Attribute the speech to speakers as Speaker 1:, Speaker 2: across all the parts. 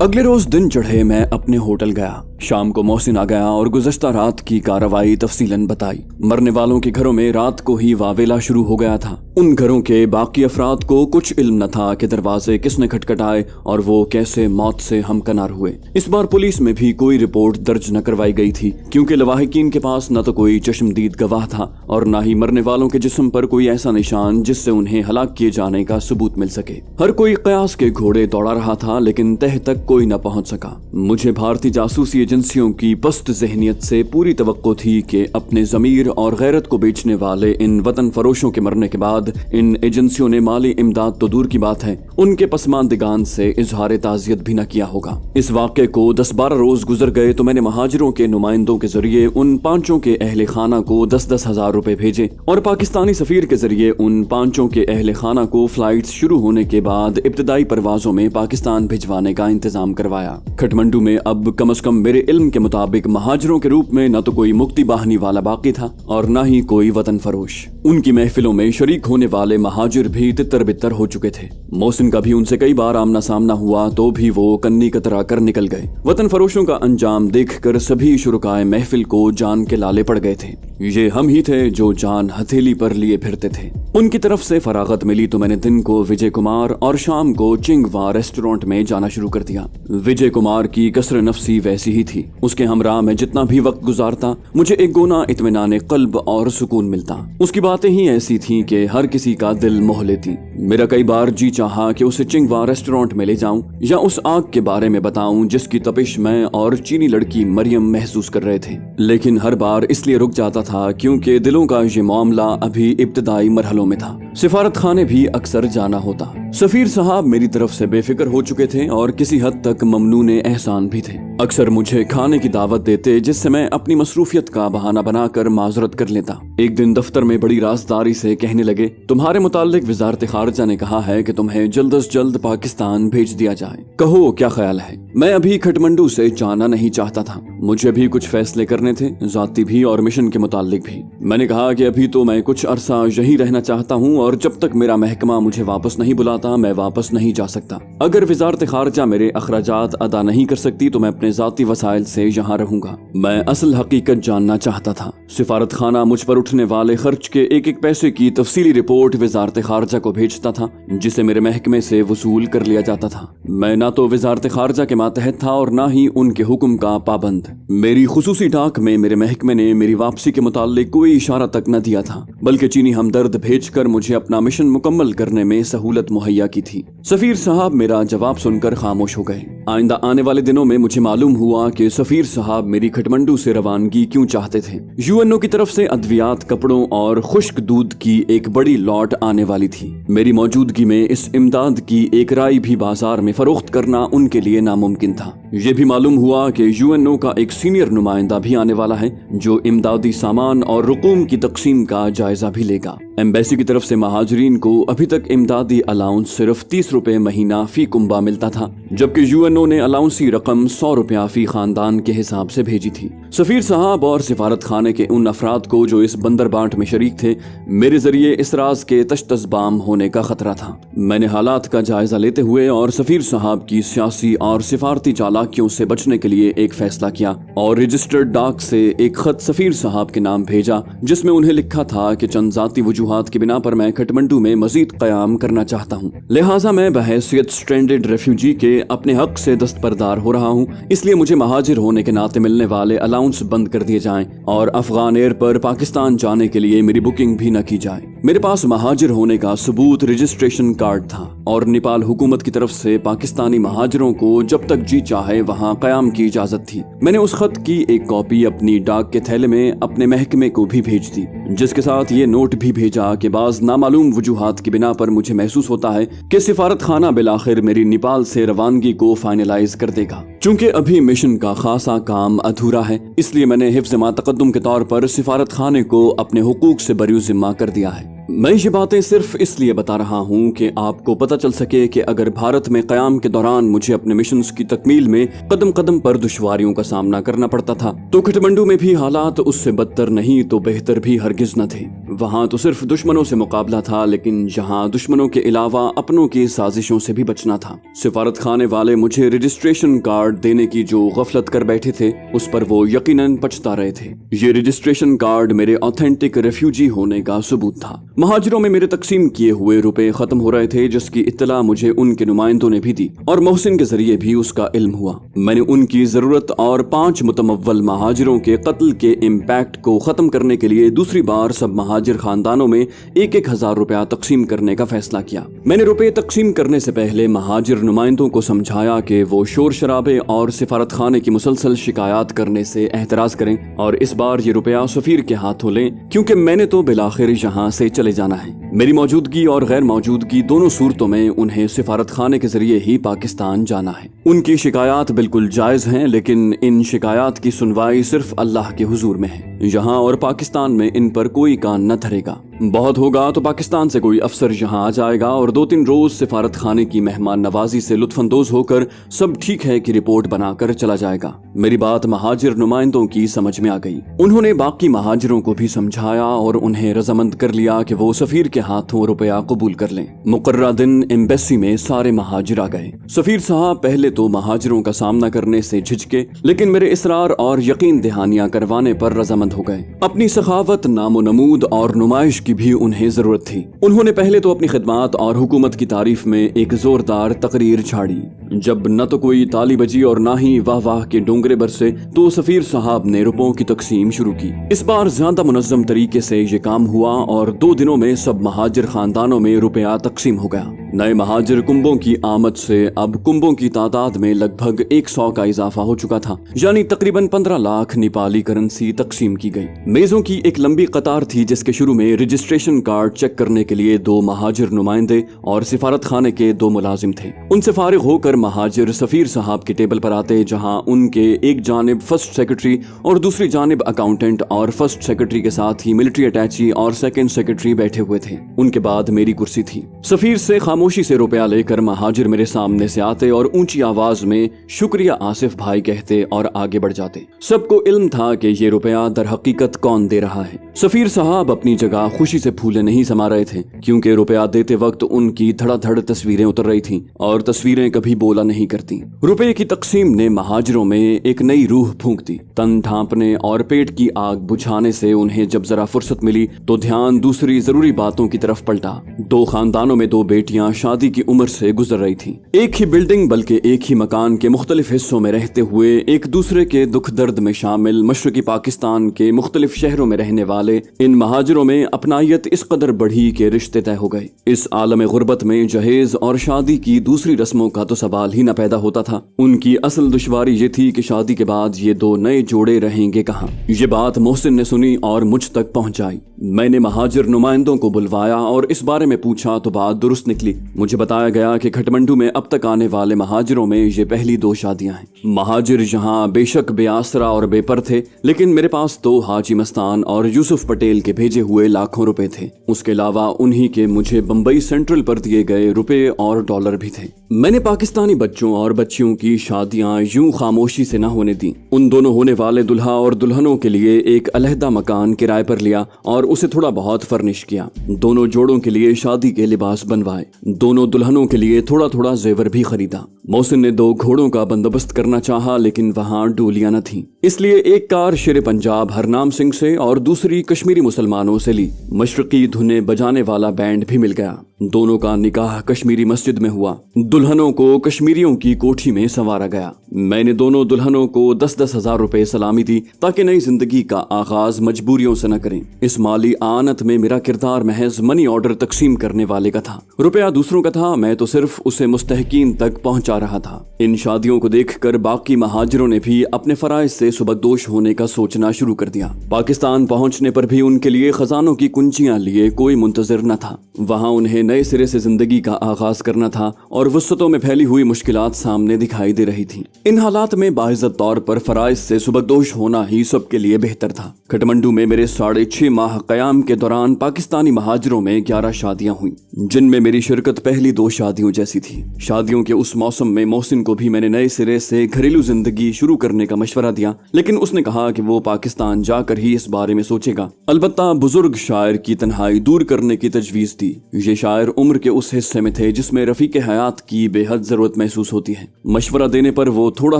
Speaker 1: अगले रोज दिन चढ़े मैं अपने होटल गया। शाम को मोहसिन आ गया और गुज़श्ता रात की कार्रवाई तफसीलन बताई। मरने वालों के घरों में रात को ही वावेला शुरू हो गया था। उन घरों के बाकी अफराद को कुछ इल्म न था कि दरवाजे किसने खटखटाए और वो कैसे मौत से हमकनार हुए। इस बार पुलिस में भी कोई रिपोर्ट दर्ज न करवाई गई थी, क्योंकि लवाहिकीन के पास न तो कोई चश्मदीद गवाह था और न ही मरने वालों के जिस्म पर कोई ऐसा निशान जिससे उन्हें हलाक किए जाने का सबूत मिल सके। हर कोई कयास के घोड़े दौड़ा रहा था, लेकिन तह तक कोई न पहुंच सका। मुझे भारतीय जासूसी एजेंसियों की पस्त जहनियत से पूरी तवक्को थी कि अपने ज़मीर और गैरत को बेचने वाले इन वतन फरोशों के मरने के बाद इन एजेंसियों ने माली इमदाद तो दूर की बात है, उनके पसमानदिगान से इजहार ताज़ियत भी न किया होगा। इस वाक़े को 10-12 रोज गुजर गए तो मैंने महाजिरों के नुमाइंदों के जरिए उन पांचों के अहले खाना को 10-10 हजार रुपए भेजे और पाकिस्तानी सफीर के जरिए उन पांचों के अहले खाना को फ्लाइट्स शुरू होने के बाद इब्तदाई परवाजों में पाकिस्तान भिजवाने का इंतजाम करवाया। खटमंडू में अब कम से कम मेरे इल्म के मुताबिक महाजिरों के रूप में न तो कोई मुक्ति बाहनी वाला बाकी था और न ही कोई वतन फरोश। उनकी महफिलों में शरीक होने वाले महाजिर भी तितर बितर हो चुके थे। मोहसिन का भी उनसे कई बार आमना सामना हुआ तो भी वो कन्नी कतरा कर निकल गए। वतन फरोशों का अंजाम देखकर सभी शुरकाए महफिल को जान के लाले पड़ गए थे। ये हम ही थे जो जान हथेली पर लिए फिरते थे। उनकी तरफ से फरागत मिली तो मैंने दिन को विजय कुमार और शाम को चिंगवा रेस्टोरेंट में जाना शुरू कर दिया। विजय कुमार की कसर नफसी वैसी ही थी। उसके हमरा में जितना भी वक्त गुजारता मुझे एक गोना इत्मीनान क़ल्ब और सुकून मिलता। उसकी बातें ही ऐसी थीं कि हर किसी का दिल मोह लेती। मेरा कई बार जी चाहा कि उसे चिंगवा रेस्टोरेंट में ले जाऊं या उस आग के बारे में बताऊं जिसकी तपिश मैं और चीनी लड़की मरियम महसूस कर रहे थे, लेकिन हर बार इसलिए रुक जाता था क्योंकि दिलों का ये मामला अभी इब्तदाई मरहलों में था। सिफारत खाने भी अक्सर जाना होता। सफीर साहब मेरी तरफ से बेफिक्र हो चुके थे और किसी हद तक ममनून एहसान भी थे। अक्सर मुझे खाने की दावत देते जिससे मैं अपनी मसरूफियत का बहाना बनाकर माजरत कर लेता। एक दिन दफ्तर में बड़ी राजदारी से कहने लगे, तुम्हारे मुताल्लिक वजारत खारजा ने कहा है कि तुम्हें जल्द अज जल्द पाकिस्तान भेज दिया जाए। कहो क्या ख्याल है? मैं अभी खटमंडू से जाना नहीं चाहता था। मुझे भी कुछ फैसले करने थे, जाती भी और मिशन के मुताल्लिक भी। मैंने कहा कि अभी तो मैं कुछ अरसा यहीं रहना चाहता हूँ और जब तक मेरा महकमा मुझे वापस नहीं बुलाता मैं वापस नहीं जा सकता। अगर वजारत खारजा मेरे अखराजात अदा नहीं कर सकती तो मैं अपने जाती वसाइल से यहाँ रहूंगा। मैं असल हकीकत जानना चाहता था। सिफारत खाना मुझ पर उठने वाले खर्च के एक एक पैसे की तफसीली रिपोर्ट वजारत खारजा को भेजता था, जिसे मेरे महकमे से वसूल कर लिया जाता था। मैं ना तो वजारत खारजा के मातहत था और ना ही उनके हुक्म का पाबंद। मेरी खुसूसी डाक में मेरे महकमे ने मेरी वापसी के मुताल्लिक कोई इशारा तक न दिया था, बल्कि चीनी हमदर्द भेजकर मुझे अपना मिशन मुकम्मल करने में सहूलत मुहैया की थी। सफीर साहब मेरा जवाब सुनकर खामोश हो गए। आइंदा आने वाले दिनों में मुझे मालूम हुआ कि सफीर साहब मेरी खटमंडू से रवानगी क्यों चाहते थे। यूएनओ की तरफ से अद्वियात, कपड़ों और खुश्क दूध की एक बड़ी लॉट आने वाली थी। मेरी मौजूदगी में इस इमदाद की एक राई भी बाजार में फरोख्त करना उनके लिए नामुमकिन था। ये भी मालूम हुआ कि यूएनओ का एक सीनियर नुमाइंदा भी आने वाला है जो इमदादी सामान और रुकूम की तकसीम का जायजा भी लेगा। एम्बेसी की तरफ से महाजरीन को अभी तक इमदादी अलाउंस सिर्फ 30 रुपए महीना फी कुंबा मिलता था, जबकि यूएनओ ने अलाउंसी रकम 100 रुपया फी खानदान के हिसाब से भेजी थी। सफीर साहब और सिफारत खाने के उन अफराद को जो इस बंदर बांट में शरीक थे, मेरे जरिए इस राज के तश्तज़बाम होने का खतरा था। मैंने हालात का जायजा लेते हुए और सफीर साहब की सियासी और सिफारती चालाकियों से बचने के लिए एक फैसला किया और रजिस्टर्ड डाक से एक खत सफीर साहब के नाम भेजा, जिसमें उन्हें लिखा था कि चंद जाती वजूहात की बिना पर मैं खटमंडू में मजीद कयाम करना चाहता हूँ, लिहाजा मैं बहैसियत स्ट्रैंडेड रेफ्यूजी के अपने हक से दस्तबरदार हो रहा हूँ। इसलिए मुझे महाजिर होने के नाते मिलने वाले अलाउंस बंद कर दिए जाएं और अफगान एयर पर पाकिस्तान जाने के लिए मेरी बुकिंग भी न की जाए। मेरे पास महाजिर होने का सबूत रजिस्ट्रेशन कार्ड था और नेपाल हुकूमत की तरफ से पाकिस्तानी महाजिरों को जब तक जी चाहे वहाँ कयाम की इजाजत थी। मैंने उस खत की एक कॉपी अपनी डाक के थैले में अपने महकमे को भी भेज दी, जिसके साथ ये नोट भी भेजा कि बाज नामालूम वजूहात की बिना पर मुझे महसूस होता है कि सिफारत खाना बिलाखिर मेरी नेपाल से रवानगी को फाइनलाइज कर देगा। चूंकि अभी मिशन का खासा काम अधूरा है, इसलिए मैंने हिफ्ज़ मा तक़द्दुम के तौर पर सिफारत खाने को अपने हुकूक से बरी ज़िम्मा कर दिया है। میں یہ باتیں صرف اس لیے بتا رہا ہوں کہ آپ کو پتہ چل سکے کہ اگر بھارت میں قیام کے دوران مجھے اپنے مشنز کی تکمیل میں قدم قدم پر دشواریوں کا سامنا کرنا پڑتا تھا تو کھٹمنڈو میں بھی حالات اس سے بدتر نہیں تو بہتر بھی ہرگز نہ تھے۔ وہاں تو صرف دشمنوں سے مقابلہ تھا، لیکن یہاں دشمنوں کے علاوہ اپنوں کی سازشوں سے بھی بچنا تھا۔ سفارت خانے والے مجھے رجسٹریشن کارڈ دینے کی جو غفلت کر بیٹھے تھے اس پر وہ یقیناً پچھتا رہے تھے۔ یہ رجسٹریشن کارڈ میرے آتھینٹک ریفیوجی ہونے کا ثبوت تھا۔ مہاجروں میں میرے تقسیم کیے ہوئے روپے ختم ہو رہے تھے، جس کی اطلاع مجھے ان کے نمائندوں نے بھی دی اور محسن کے ذریعے بھی اس کا علم ہوا۔ میں نے ان کی ضرورت اور 5 متمول مہاجروں کے قتل کے امپیکٹ کو ختم کرنے کے لیے دوسری بار سب مہاجر خاندانوں میں 1,000 روپیہ تقسیم کرنے کا فیصلہ کیا۔ میں نے روپے تقسیم کرنے سے پہلے مہاجر نمائندوں کو سمجھایا کہ وہ شور شرابے اور سفارت خانے کی مسلسل شکایات کرنے سے احتراز کریں اور اس بار یہ روپیہ سفیر کے ہاتھوں لیں، کیونکہ میں نے تو بالآخر یہاں سے چلے جانا ہے۔ میری موجودگی اور غیر موجودگی دونوں صورتوں میں انہیں سفارت خانے کے ذریعے ہی پاکستان جانا ہے۔ ان کی شکایات بالکل جائز ہیں، لیکن ان شکایات کی سنوائی صرف اللہ کے حضور میں ہے۔ یہاں اور پاکستان میں ان پر کوئی کان نہ دھرے گا۔ بہت ہوگا تو پاکستان سے کوئی افسر یہاں آ جائے گا اور 2-3 روز سفارت خانے کی مہمان نوازی سے لطف اندوز ہو کر سب ٹھیک ہے کی رپورٹ بنا کر چلا جائے گا۔ میری بات مہاجر نمائندوں کی سمجھ میں آ گئی۔ انہوں نے باقی مہاجروں کو بھی سمجھایا اور انہیں رضامند کر لیا کہ وہ سفیر کے ہاتھوں روپیہ قبول کر لیں۔ مقررہ دن ایمبیسی میں سارے مہاجر آ گئے۔ سفیر صاحب پہلے تو مہاجروں کا سامنا کرنے سے جھجکے، لیکن میرے اصرار اور یقین دہانیاں کروانے پر رضامند ہو گئے۔ اپنی سخاوت، نام و نمود اور نمائش کی بھی انہیں ضرورت تھی۔ انہوں نے پہلے تو اپنی خدمات اور حکومت کی تعریف میں ایک زوردار تقریر چھاڑی۔ جب نہ تو کوئی تالی بجی اور نہ ہی واہ واہ کے ڈونگرے برسے تو سفیر صاحب نے روپوں کی تقسیم شروع کی۔ اس بار زیادہ منظم طریقے سے یہ کام ہوا اور 2 دنوں میں سب مہاجر خاندانوں میں روپیہ تقسیم ہو گیا۔ نئے مہاجر کنبوں کی آمد سے اب کنبوں کی تعداد میں لگ بھگ 100 کا اضافہ ہو چکا تھا، یعنی تقریباً 15 لاکھ نیپالی کرنسی تقسیم کی گئی۔ میزوں کی ایک لمبی قطار تھی جس کے شروع میں رجسٹریشن کارڈ چیک کرنے کے لیے 2 مہاجر نمائندے اور سفارت خانے کے 2 ملازم تھے۔ ان سے فارغ ہو کر مہاجر سفیر صاحب کے ٹیبل پر آتے، جہاں ان کے ایک جانب فرسٹ سیکرٹری اور دوسری جانب اکاؤنٹنٹ اور فرسٹ سیکرٹری کے ساتھ ہی ملٹری اٹیچی اور سیکنڈ سیکرٹری بیٹھے ہوئے تھے۔ ان کے بعد میری کرسی تھی۔ سفیر سے خاموشی سے روپیہ لے کر مہاجر میرے سامنے سے آتے اور اونچی آواز میں شکریہ آصف بھائی کہتے اور آگے بڑھ جاتے۔ سب کو علم تھا کہ یہ روپیہ در حقیقت کون دے رہا ہے۔ سفیر صاحب اپنی جگہ خوشی سے پھولے نہیں سما رہے تھے، کیونکہ روپیہ دیتے وقت ان کی دھڑا دھڑ تصویریں اتر رہی تھیں اور تصویریں کبھی بولا نہیں کرتی۔ روپے کی تقسیم نے مہاجروں میں ایک نئی روح پھونک دی۔ تن ڈھانپنے اور پیٹ کی آگ بجھانے سے انہیں جب ذرا فرصت ملی تو دھیان دوسری ضروری باتوں کی طرف پلٹا۔ 2 خاندانوں میں 2 بیٹیاں شادی کی عمر سے گزر رہی تھیں۔ ایک ہی بلڈنگ بلکہ ایک ہی مکان کے مختلف حصوں میں رہتے ہوئے ایک دوسرے کے دکھ درد میں شامل مشرقی پاکستان کے مختلف شہروں میں رہنے والے ان مہاجروں میں اپنائیت اس قدر بڑھی کہ رشتے طے ہو گئے۔ اس عالم غربت میں جہیز اور شادی کی دوسری رسموں کا تو سوال ہی نہ پیدا ہوتا تھا۔ ان کی اصل دشواری یہ تھی کہ شادی کے بعد یہ 2 نئے جوڑے رہیں گے کہاں۔ یہ بات محسن نے سنی اور مجھ تک پہنچائی۔ میں نے مہاجر نمائندوں کو بلوایا اور اس بارے میں پوچھا تو بات درست نکلی۔ مجھے بتایا گیا کہ کھٹمنڈو میں اب تک آنے والے مہاجروں میں یہ پہلی 2 شادیاں ہیں۔ مہاجر یہاں بے شک بے آسرا اور بے پر تھے، لیکن میرے پاس تو حاجی مستان اور یوسف پٹیل کے بھیجے ہوئے لاکھوں روپے تھے۔ اس کے علاوہ انہی کے مجھے بمبئی سینٹرل پر دیے گئے روپے اور ڈالر بھی تھے۔ میں نے پاکستانی بچوں اور بچیوں کی شادیاں یوں خاموشی سے نہ ہونے دیں۔ ان دونوں ہونے والے دلہا اور دلہنوں کے لیے ایک علیحدہ مکان کرائے پر لیا اور اسے تھوڑا بہت فرنش کیا۔ دونوں جوڑوں کے لیے شادی کے لباس بنوائے۔ دونوں دلہنوں کے لیے تھوڑا تھوڑا زیور بھی خریدا۔ محسن نے 2 گھوڑوں کا بندوبست کرنا چاہا، لیکن وہاں ڈولیاں نہ تھیں، اس لیے ایک کار شیر پنجاب ہرنام سنگھ سے اور دوسری کشمیری مسلمانوں سے لی۔ مشرقی دھنیں بجانے والا بینڈ بھی مل گیا۔ دونوں کا نکاح کشمیری مسجد میں ہوا۔ دلہنوں کو کشمیریوں کی کوٹھی میں سنوارا گیا۔ میں نے دونوں دلہنوں کو 10-10 ہزار روپے سلامی دی تاکہ نئی زندگی کا آغاز مجبوریوں سے نہ کریں۔ اس مالی آنت میں میرا کردار محض منی آرڈر تقسیم کرنے والے کا تھا۔ روپیہ دوسروں کا تھا، میں تو صرف اسے مستحقین تک پہنچا رہا تھا۔ ان شادیوں کو دیکھ کر باقی مہاجروں نے بھی اپنے فرائض سے سبکدوش ہونے کا سوچنا شروع کر دیا۔ پاکستان پہنچنے پر بھی ان کے لیے خزانوں کی کنجیاں لیے کوئی منتظر نہ تھا۔ وہاں انہیں नए सिरे से जिंदगी का आगाज करना था और वुसअतों में फैली हुई मुश्किलात सामने दिखाई दे रही थी। इन हालात में बाइज्जत तौर पर फराइज से सुबकदोश होना ही सबके लिए बेहतर था। काठमांडू में मेरे 6.5 माह कयाम के दौरान पाकिस्तानी महाजिरों में 11 शादियां हुई, जिनमें मेरी शिरकत पहली 2 शादियों जैसी थी। शादियों के उस मौसम में मोहसिन को भी मैंने नए सिरे से घरेलू जिंदगी शुरू करने का मशवरा दिया, लेकिन उसने कहा कि वो पाकिस्तान जाकर ही इस बारे में सोचेगा। अलबत्ता बुजुर्ग शायर की तन्हाई दूर करने की तजवीज दी। ये शायर उम्र के उस हिस्से में थे जिसमें रफीक हयात की बेहद जरूरत महसूस होती है। मशवरा देने पर वो थोड़ा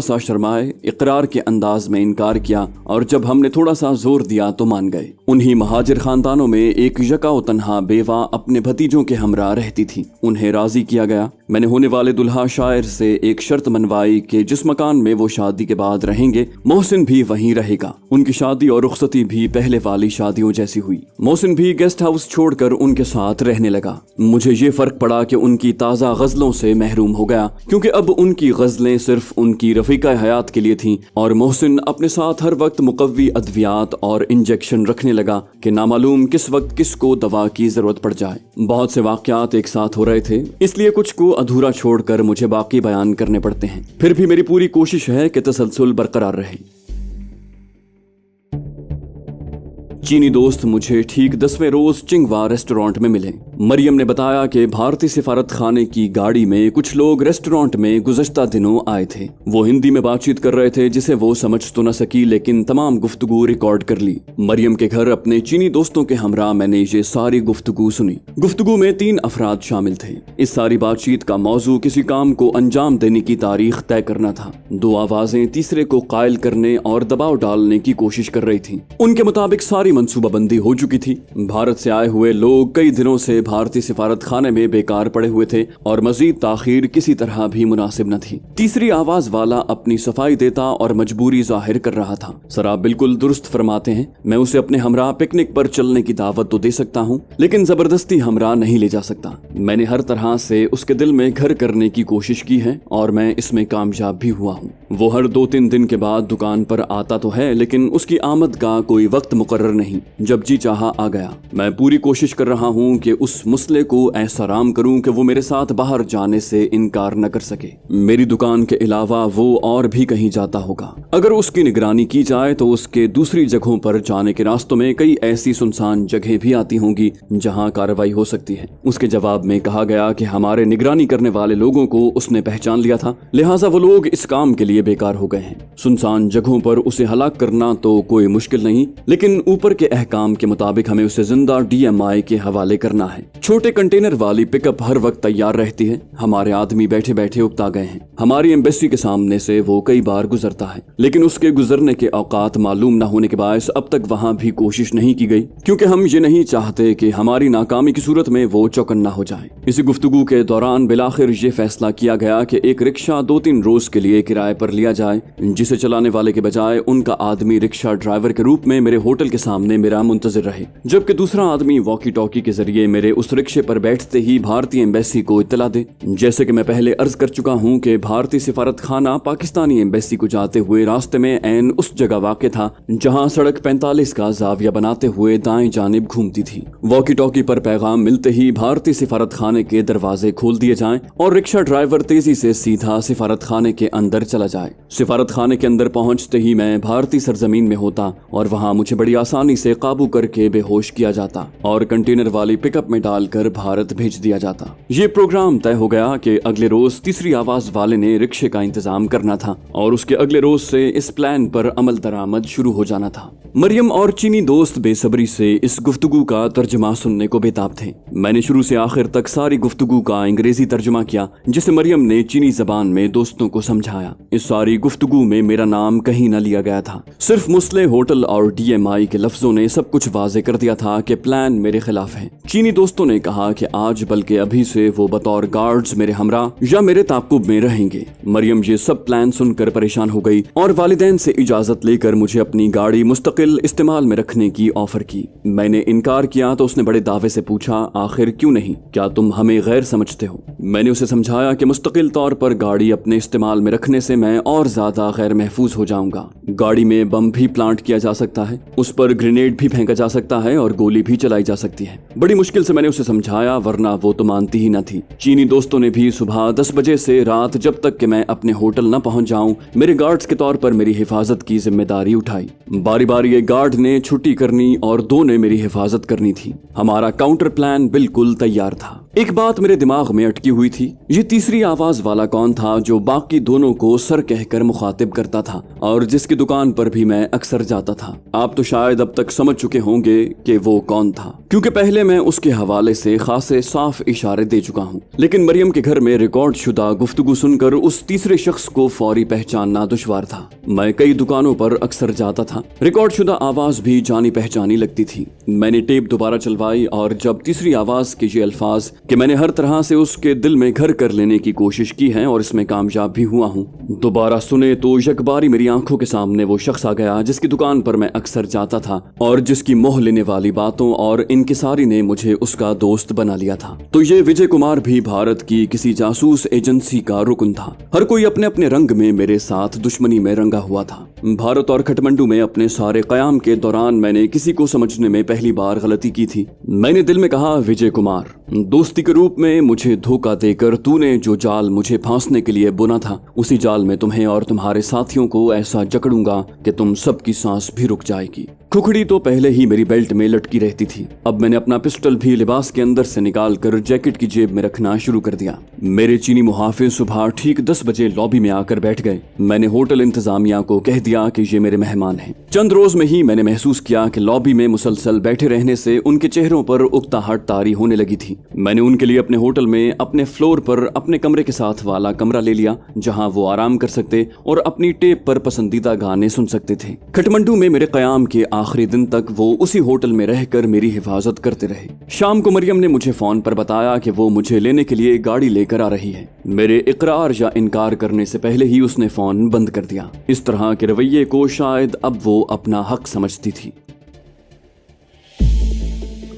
Speaker 1: सा शर्माए, इकरार के अंदाज में इनकार किया और जब हमने थोड़ा सा जोर दिया तो मान गए। उन्हीं महाजिर खानदानों में एक यका तन्हा बेवा अपने भतीजों के हमरा रहती थी। उन्हें राजी किया गया। मैंने होने वाले दुल्हा शायर से एक शर्त मनवाई कि जिस मकान में वो शादी के बाद रहेंगे मोहसिन भी वहीं रहेगा। उनकी शादी और रुखसती भी पहले वाली शादियों जैसी हुई। मोहसिन भी गेस्ट हाउस छोड़कर उनके साथ रहने लगा। मुझे ये फर्क पड़ा कि उनकी ताज़ा गजलों से महरूम हो गया, क्योंकि अब उनकी गजलें सिर्फ उनकी रफीका हयात के लिए थीं और मोहसिन अपने साथ हर वक्त मुकव्वी अद्वियात और इंजेक्शन रखने लगा कि नामालूम किस वक्त किसको दवा की जरूरत पड़ जाए। बहुत से वाकयात एक साथ हो रहे थे, इसलिए कुछ को अधूरा छोड़कर मुझे बाकी बयान करने पड़ते हैं। फिर भी मेरी पूरी कोशिश है कि तसलसल बरकरार रहे। चीनी दोस्त मुझे ठीक 10वें रोज चिंगवा रेस्टोरेंट में मिले। मरियम ने बताया कि भारतीय सिफारत खाने की गाड़ी में कुछ लोग रेस्टोरेंट में गुज़श्ता दिनों आए थे। वो हिंदी में बातचीत कर रहे थे जिसे वो समझ तो न सकी, लेकिन तमाम गुफ्तगू रिकॉर्ड कर ली। मरियम के घर अपने चीनी दोस्तों के हमरा मैंने ये सारी गुफ्तगू सुनी। गुफ्तगू में 3 अफराद शामिल थे। इस सारी बातचीत का मौजू किसी काम को अंजाम देने की तारीख तय करना था। 2 आवाजें तीसरे को कायल करने और दबाव डालने की कोशिश कर रही थी। उनके मुताबिक सारी मंसूबाबंदी हो चुकी थी। भारत से आए हुए लोग कई दिनों से भारतीय सिफारत खाने में बेकार पड़े हुए थे और मजीद ताखीर किसी तरह भी मुनासिब न थी। तीसरी आवाज वाला अपनी सफाई देता और मजबूरी जाहिर कर रहा था। सर आप बिल्कुल दुरुस्त फरमाते हैं, मैं उसे अपने हमरा पिकनिक पर चलने की दावत तो दे सकता हूँ, लेकिन जबरदस्ती हमरा नहीं ले जा सकता। मैंने हर तरह से उसके दिल में घर करने की कोशिश की है और मैं इसमें कामयाब भी हुआ हूँ। वो हर 2-3 दिन के बाद दुकान पर आता तो है, लेकिन उसकी आमद का कोई वक्त मुकर्रर नहीं, जब जी चाहा आ गया। मैं पूरी कोशिश कर रहा हूँ कि उस मुसले को ऐसा राम करूँ कि वो मेरे साथ बाहर जाने से इनकार न कर सके। मेरी दुकान के अलावा वो और भी कहीं जाता होगा। अगर उसकी निगरानी की जाए तो उसके दूसरी जगहों पर जाने के रास्तों में कई ऐसी सुनसान जगह भी आती होंगी जहाँ कार्रवाई हो सकती है। उसके जवाब में कहा गया कि हमारे निगरानी करने वाले लोगों को उसने पहचान लिया था, लिहाजा वो लोग इस काम के लिए बेकार हो गए हैं। सुनसान जगहों पर उसे हलाक करना तो कोई मुश्किल नहीं, लेकिन ऊपर के अहकाम के मुताबिक हमें उसे जिंदा DMI के हवाले करना है। छोटे कंटेनर वाली पिकअप हर वक्त तैयार रहती है। हमारे आदमी बैठे बैठे उकता गए हैं। हमारी एम्बेसी के सामने से वो कई बार गुजरता है, लेकिन उसके गुजरने के औकात मालूम न होने के बायस अब तक वहाँ भी कोशिश नहीं की गई, क्योंकि हम ये नहीं चाहते कि हमारी नाकामी की सूरत में वो चौकन्ना हो जाए। इसी गुफ्तगू के दौरान बिलाखिर ये फैसला किया गया कि एक रिक्शा 2-3 रोज के लिए किराए पर लिया जाए, जिसे चलाने वाले के बजाय उनका आदमी रिक्शा ड्राइवर के रूप में मेरे होटल के सामने मेरा मुंतजिर रहे, जबकि दूसरा आदमी वॉकी टॉकी के जरिए मेरे उस रिक्शे पर बैठते ही भारतीय एम्बेसी को इत्तला दे। जैसे कि मैं पहले अर्ज कर चुका हूँ कि भारतीय सिफारत खाना पाकिस्तानी एम्बेसी को जाते हुए रास्ते में ऐन उस जगह वाक़ था जहाँ सड़क 45 का जाविया बनाते हुए दाएं जानिब घूमती थी। वॉकी टॉकी पर पैगाम मिलते ही भारतीय सिफारत खाने के दरवाजे खोल दिए जाएं और रिक्शा ड्राइवर तेजी से सीधा सिफारत खाने के अंदर चला जाए। सिफारत खाने के अंदर पहुंचते ही मैं भारतीय सरजमीन में होता और वहाँ मुझे बड़ी आसानी से काबू करके बेहोश किया जाता और कंटेनर वाली पिकअप में डालकर भारत भेज दिया जाता। ये प्रोग्राम तय हो गया कि अगले रोज तीसरी आवाज वाले ने रिक्शे का इंतजाम करना था और उसके अगले रोज से इस प्लान पर अमल दरामद शुरू हो जाना था। मरियम और चीनी दोस्त बेसब्री से इस गुफ्तगू का तर्जुमा सुनने को बेताब थे। मैंने शुरू से आखिर तक सारी गुफ्तगू का अंग्रेजी तर्जुमा किया, जिसे मरियम ने चीनी जबान में दोस्तों को समझाया। इस सारी गुफ्तगू में मेरा नाम कहीं न लिया गया था। सिर्फ मुस्ले होटल और DMI के लफ्जों ने सब कुछ वाजे कर दिया था कि प्लान मेरे खिलाफ है। चीनी दोस्तों ने कहा कि आज बल्कि अभी से वो बतौर गार्ड्स मेरे हमरा या मेरे ताकुब में रहेंगे। रहेंगे। मरियम ये सब प्लान सुनकर परेशान हो गई और वालिदैन से इजाजत लेकर मुझे अपनी गाड़ी मुस्तकिल इस्तेमाल में रखने की ऑफर की। मैंने इनकार किया तो उसने बड़े दावे से पूछा, आखिर क्यों नहीं, क्या तुम हमें गैर समझते हो? मैंने उसे समझाया कि मुस्तकिल तौर पर गाड़ी अपने इस्तेमाल में रखने से मैं और ज्यादा गैर महफूज हो जाऊंगा। गाड़ी में बम भी प्लांट किया जा सकता है, उस पर ग्रेनेड भी फेंका जा सकता है और गोली भी चलाई जा सकती है। बड़ी मुश्किल से मैंने उसे समझाया, वरना वो तो मानती ही न थी। चीनी दोस्तों ने भी सुबह 10 बजे से रात जब तक कि मैं अपने होटल न पहुंच जाऊं, मेरे गार्ड्स के तौर पर मेरी हिफाजत की जिम्मेदारी उठाई। बारी बारी एक गार्ड ने छुट्टी करनी और दो ने मेरी हिफाजत करनी थी। हमारा काउंटर प्लान बिल्कुल तैयार था। एक बात मेरे दिमाग में अटकी हुई थी, ये तीसरी आवाज वाला कौन था जो बाकी दोनों को सर कहकर मुखातिब करता था और जिसकी दुकान पर भी मैं अक्सर जाता था। आप तो शायद अब तक समझ चुके होंगे कि वो कौन था, क्योंकि पहले मैं उसके हवाले से खासे साफ इशारे दे चुका हूँ। लेकिन मरियम के घर में रिकॉर्ड शुदा गुफ्तगू सुनकर उस तीसरे शख्स को फौरी पहचानना दुश्वार था। मैं कई दुकानों पर अक्सर जाता था, रिकॉर्ड शुदा आवाज भी जानी पहचानी लगती थी। मैंने टेप दोबारा चलवाई और जब तीसरी आवाज के ये अल्फाज कि मैंने हर तरह से उसके दिल में घर कर लेने की कोशिश की है और इसमें कामयाब भी हुआ हूँ, दोबारा सुने तो यकबारी मेरी आंखों के सामने वो शख्स आ गया जिसकी दुकान पर मैं अक्सर जाता था और जिसकी मोह लेने वाली बातों और इंकिसारी ने मुझे उसका दोस्त बना लिया था। तो ये विजय कुमार भी भारत की किसी जासूस एजेंसी का रुकन था। हर कोई अपने अपने रंग में मेरे साथ दुश्मनी में रंगा हुआ था। भारत और खटमंडू में अपने सारे कयाम के दौरान मैंने किसी को समझने में पहली बार गलती की थी। मैंने दिल में कहा, विजय कुमार, दोस्ती के रूप में मुझे धोखा देकर तूने जो जाल मुझे फांसने के लिए बुना था, उसी जाल में तुम्हें और तुम्हारे साथियों को ऐसा जकड़ूंगा कि तुम सबकी सांस भी रुक जाएगी। खुखड़ी तो पहले ही मेरी बेल्ट में लटकी रहती थी। अब मैंने अपना पिस्टल भी लिबास के अंदर से निकाल कर जैकेट की जेब में रखना शुरू कर दिया। मेरे चीनी मुहाफिज सुबह ठीक 10 बजे लॉबी में आकर बैठ गए। मैंने होटल इंतजामिया को कह दिया कि ये मेरे मेहमान हैं। चंद रोज में ही मैंने महसूस किया कि लॉबी में मुसलसल बैठे रहने से उनके चेहरों पर उकताहट तारी होने लगी थी। मैंने उनके लिए अपने होटल में अपने फ्लोर पर अपने कमरे के साथ वाला कमरा ले लिया, जहां वो आराम कर सकते और अपनी टेप पर पसंदीदा गाने सुन सकते थे। खटमंडू में मेरे कयाम के आखिरी दिन तक वो उसी होटल में रहकर मेरी हिफाजत करते रहे। शाम को मरियम ने मुझे फोन पर बताया कि वो मुझे लेने के लिए गाड़ी लेकर आ रही है। मेरे इकरार या इनकार करने से पहले ही उसने फोन बंद कर दिया। इस तरह के रवैये को शायद अब वो अपना हक समझती थी।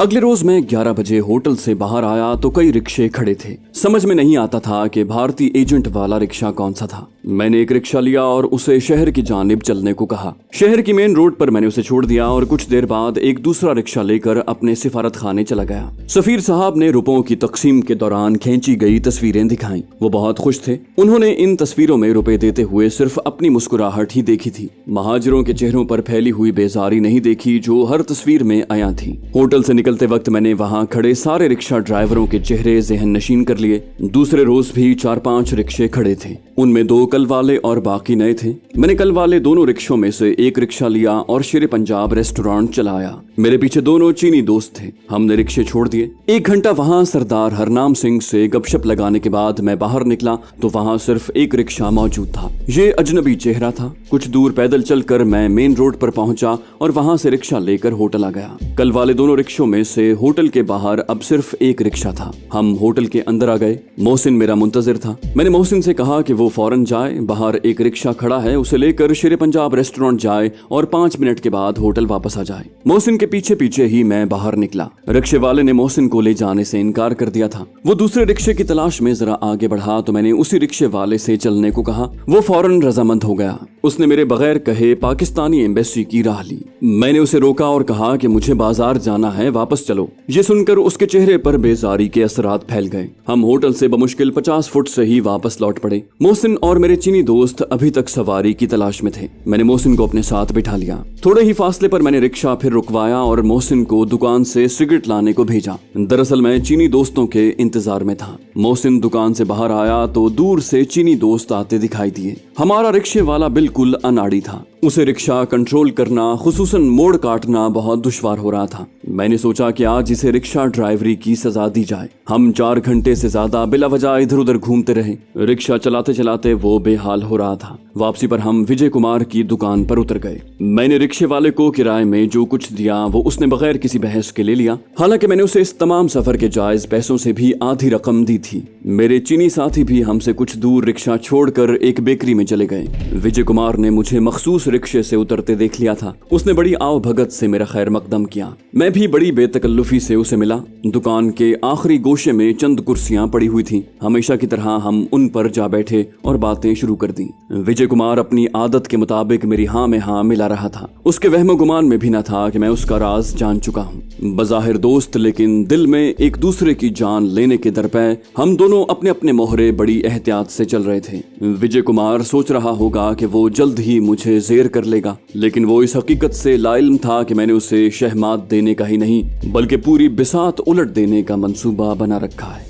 Speaker 1: अगले रोज मैं 11 बजे होटल से बाहर आया तो कई रिक्शे खड़े थे। समझ में नहीं आता था कि भारतीय एजेंट वाला रिक्शा कौन सा था। मैंने एक रिक्शा लिया और उसे शहर की जानिब चलने को कहा। शहर की मेन रोड पर मैंने उसे छोड़ दिया और कुछ देर बाद एक दूसरा रिक्शा लेकर अपने सिफारत खाने चला गया। सफीर साहब ने रुपयों की तकसीम के दौरान खींची गई तस्वीरें दिखाई। वो बहुत खुश थे। उन्होंने इन तस्वीरों में रुपए देते हुए सिर्फ अपनी मुस्कुराहट ही देखी थी। महाजिरों के चेहरों पर फैली हुई बेजारी नहीं देखी जो हर तस्वीर में आया थी। होटल से निकलते वक्त मैंने वहां खड़े सारे रिक्शा ड्राइवरों के चेहरे ज़हन नशीन कर लिए। दूसरे रोज भी 4-5 रिक्शे खड़े थे। उनमें 2 कल वाले और बाकी नए थे। मैंने कल वाले दोनों रिक्शों में से एक रिक्शा लिया और शेर पंजाब रेस्टोरेंट चलाया। मेरे पीछे दोनों चीनी दोस्त थे। हमने रिक्शे छोड़ दिए। 1 घंटा वहां सरदार हरनाम सिंह से गपशप लगाने के बाद मैं बाहर निकला तो वहां सिर्फ एक रिक्शा मौजूद था। ये अजनबी चेहरा था। कुछ दूर पैदल चलकर मैं मेन रोड पर पहुंचा और वहां से रिक्शा लेकर होटल आ गया। कल वाले दोनों रिक्शों में से होटल के बाहर अब सिर्फ एक रिक्शा था। हम होटल के अंदर आ गए। मोहसिन मेरा मुंतजिर था। मैंने मोहसिन से कहा कि वो फौरन जाए, बाहर एक रिक्शा खड़ा है, उसे लेकर शेर पंजाब रेस्टोरेंट जाए और 5 मिनट के बाद होटल वापस आ जाए। मोहसिन के पीछे पीछे ही मैं बाहर निकला। रिक्शे वाले ने मोहसिन को ले जाने से इनकार कर दिया था। वो दूसरे रिक्शे की तलाश में जरा आगे बढ़ा तो मैंने उसी रिक्शे वाले से चलने को कहा। वो फौरन रजामंद हो गया। उसने मेरे बगैर कहे पाकिस्तानी एम्बेसी की राह ली। मैंने उसे रोका और कहा कि मुझे बाजार जाना है, वापस चलो। ये सुनकर उसके चेहरे पर बेजारी के असरात फैल गए। हम होटल से बमुश्किल 50 फुट से ही वापस लौट पड़े। मोहसिन और मेरे चीनी दोस्त अभी तक सवारी की तलाश में थे। मैंने मोहसिन को अपने साथ बिठा लिया। थोड़े ही फासले पर मैंने रिक्शा फिर रुकवाया और मोहसिन को दुकान से सिगरेट लाने को भेजा। दरअसल मैं चीनी दोस्तों के इंतजार में था। मोहसिन दुकान से बाहर आया तो दूर से चीनी दोस्त आते दिखाई दिए। हमारा रिक्शे वाला बिल्कुल अनाड़ी था। उसे रिक्शा कंट्रोल करना, खुसूसन मोड़ काटना बहुत दुश्वार हो रहा था। मैंने सोचा कि आज इसे रिक्शा ड्राइवरी की सजा दी जाए। हम 4 घंटे से ज्यादा बिला वजह इधर उधर घूमते रहे। रिक्शा चलाते चलाते वो बेहाल हो रहा था। वापसी पर हम विजय कुमार की दुकान पर उतर गए। मैंने रिक्शे वाले को किराए में जो कुछ दिया वो उसने बगैर किसी बहस के ले लिया। हालांकि मैंने उसे इस तमाम सफर के जायज पैसों से भी आधी रकम दी थी। मेरे चीनी साथी भी हमसे कुछ दूर रिक्शा छोड़कर एक बेकरी में चले गए। विजय कुमार ने मुझे मखसूस रिक्शे से उतरते देख लिया था। उसने बड़ी आव भगत से मेरा खैर मकदम किया। मैं भी बड़ी बेतकल्लुफी से उसे मिला। दुकान के आखिरी गोशे में चंद कुर्सियां पड़ी हुई थीं। हमेशा की तरह हम उन पर जा बैठे और बातें शुरू कर दी। विजय कुमार अपनी आदत के मुताबिक मेरी हाँ में हाँ मिला रहा था। उसके वहम गुमान में भी न था कि मैं उसका राज जान चुका हूँ। बज़ाहिर दोस्त लेकिन दिल में एक दूसरे की जान लेने के दरपे हम दोनों अपने अपने मोहरे बड़ी एहतियात से चल रहे थे। विजय कुमार सोच रहा होगा कि वो जल्द ही मुझे जेर कर लेगा, लेकिन वो इस हकीकत से लाइल्म था कि मैंने उसे शहमात देने का ही नहीं बल्कि पूरी बिसात उलट देने का मंसूबा बना रखा है।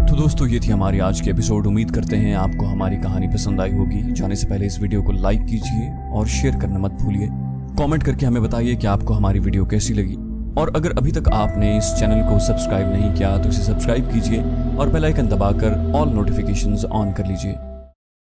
Speaker 2: तो दोस्तों ये थी हमारी आज की एपिसोड। उम्मीद करते हैं आपको हमारी कहानी पसंद आई होगी। जाने से पहले इस वीडियो को लाइक कीजिए और शेयर करना मत भूलिए। कमेंट करके हमें बताइए कि आपको हमारी वीडियो कैसी लगी, और अगर अभी तक आपने इस चैनल को सब्सक्राइब नहीं किया तो इसे सब्सक्राइब कीजिए और बेल आइकन दबाकर ऑल नोटिफिकेशंस ऑन कर लीजिए।